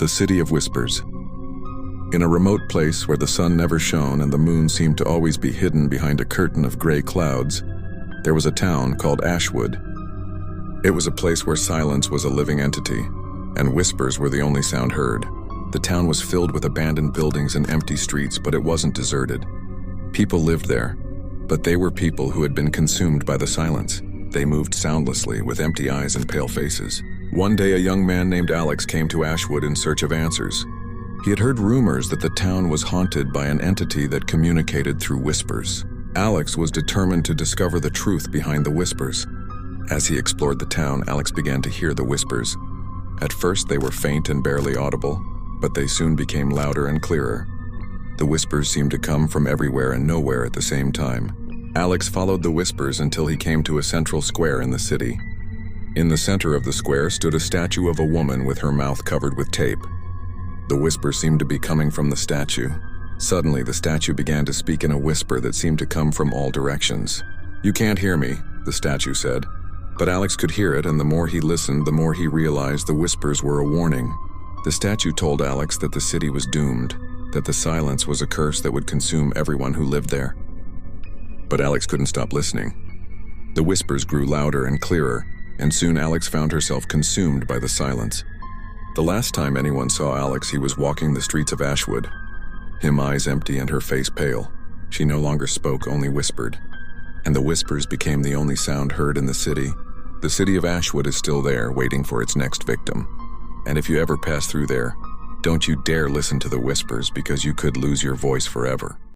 The City of Whispers. In a remote place where the sun never shone and the moon seemed to always be hidden behind a curtain of gray clouds, there was a town called Ashwood. It was a place where silence was a living entity, and whispers were the only sound heard. The town was filled with abandoned buildings and empty streets, but it wasn't deserted. People lived there, but they were people who had been consumed by the silence. They moved soundlessly, with empty eyes and pale faces. One day, a young man named Alex came to Ashwood in search of answers. He had heard rumors that the town was haunted by an entity that communicated through whispers. Alex was determined to discover the truth behind the whispers. As he explored the town, Alex began to hear the whispers. At first, they were faint and barely audible, but they soon became louder and clearer. The whispers seemed to come from everywhere and nowhere at the same time. Alex followed the whispers until he came to a central square in the city. In the center of the square stood a statue of a woman with her mouth covered with tape. The whisper seemed to be coming from the statue. Suddenly, the statue began to speak in a whisper that seemed to come from all directions. "You can't hear me," the statue said. But Alex could hear it, and the more he listened, the more he realized the whispers were a warning. The statue told Alex that the city was doomed, that the silence was a curse that would consume everyone who lived there. But Alex couldn't stop listening. The whispers grew louder and clearer, and soon Alex found herself consumed by the silence. The last time anyone saw Alex, he was walking the streets of Ashwood, his eyes empty and her face pale. She no longer spoke, only whispered. And the whispers became the only sound heard in the city. The city of Ashwood is still there, waiting for its next victim. And if you ever pass through there, don't you dare listen to the whispers, because you could lose your voice forever.